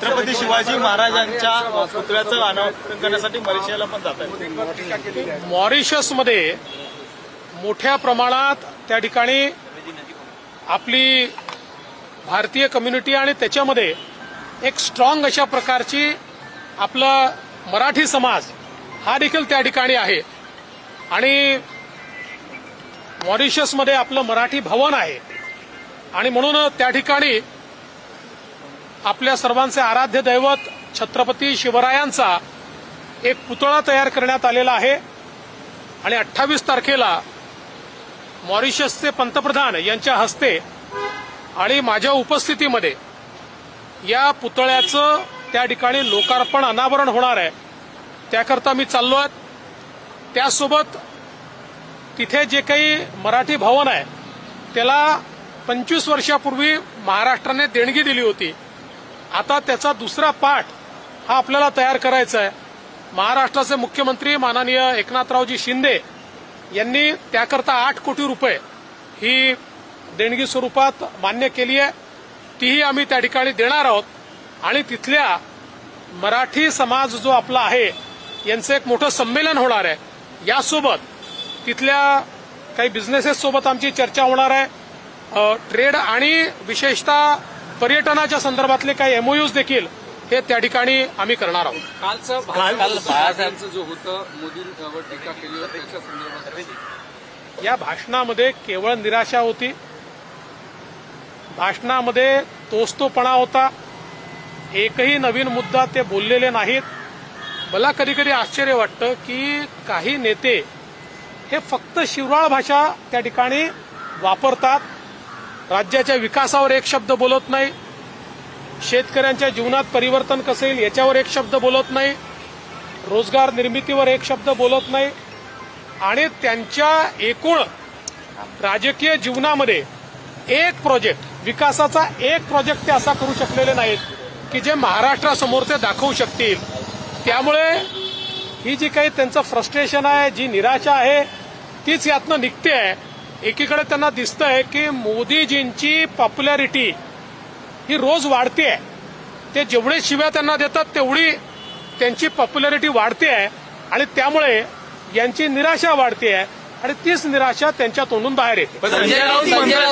छत्रपती शिवाजी महाराजांच्या पुतळ्याचं अनावरण करण्यासाठी मलेशियाला पण जात आहे. मॉरिशसमध्ये मोठ्या प्रमाणात त्या ठिकाणी आपली भारतीय कम्युनिटी आणि त्याच्यामध्ये एक स्ट्रॉंग अशा प्रकारची आपलं मराठी समाज हा देखील त्या ठिकाणी आहे. आणि मॉरिशसमध्ये आपलं मराठी भवन आहे आणि म्हणून त्या ठिकाणी आपल्या सर्वांचे आराध्य दैवत छत्रपती शिवरायांचा एक पुतळा तयार करण्यात आलेला आहे. आणि 28 तारखेला मॉरिशसचे पंतप्रधान यांच्या हस्ते आणि माझ्या उपस्थितीमध्ये या पुतळ्याचं त्या ठिकाणी लोकार्पण अनावरण होणार आहे. त्याकरता मी चाललोय. त्यासोबत तिथे जे काही मराठी भवन आहे त्याला 25 वर्षापूर्वी महाराष्ट्राने देणगी दिली होती. आता त्याचा दुसरा पार्ट हा आपल्याला तयार करायचा आहे. महाराष्ट्राचे मुख्यमंत्री माननीय एकनाथरावजी शिंदे यांनी त्याकरता 8 कोटी रुपये ही देणगी स्वरूपात मान्य केली आहे. तीही आम्ही त्या ठिकाणी देणार आहोत. आणि तिथल्या मराठी समाज जो आपला आहे यांचं एक मोठं संमेलन होणार आहे. यासोबत तिथल्या काही बिझनेसेस सोबत आमची चर्चा होणार आहे. ट्रेड आणि विशेषतः पर्यटनाच्या संदर्भातले काही एमओयूज देखील हे त्या ठिकाणी आम्ही करणार आहोत. काल बाळासाहेबांचं जो होतं मोदींवर टीका केली होती त्याच्या संदर्भात या भाषणामध्ये केवळ निराशा होती. भाषणामध्ये तोचतोपणा होता. एकही नवीन मुद्दा ते बोललेले नाहीत. मला कधी कधी आश्चर्य वाटतं की काही नेते हे फक्त शिवराळ भाषा त्या ठिकाणी वापरतात. राज्याच्या विकासावर एक शब्द बोलत नाही. शेतकऱ्यांच्या जीवनात परिवर्तन कसं येईल याच्यावर एक शब्द बोलत नाही. रोजगार निर्मितीवर एक शब्द बोलत नाही. आणि त्यांच्या एकूण राजकीय जीवनामध्ये एक प्रोजेक्ट, विकासाचा एक प्रोजेक्ट ते असा करू शकलेले नाहीत की जे महाराष्ट्रासमोर ते दाखवू शकतील. त्यामुळे ही जी काही त्यांचं फ्रस्ट्रेशन आहे, जी निराशा आहे तीच यातनं निघते आहे. एकीकडे त्यांना दिसतंय की मोदीजींची पॉप्युलॅरिटी ही रोज वाढते आहे. ते जेवढे शिव्या त्यांना देतात तेवढी त्यांची पॉप्युलॅरिटी वाढते आहे. आणि त्यामुळे यांची निराशा वाढते आहे आणि तीच निराशा त्यांच्या तोंडून बाहेर येते.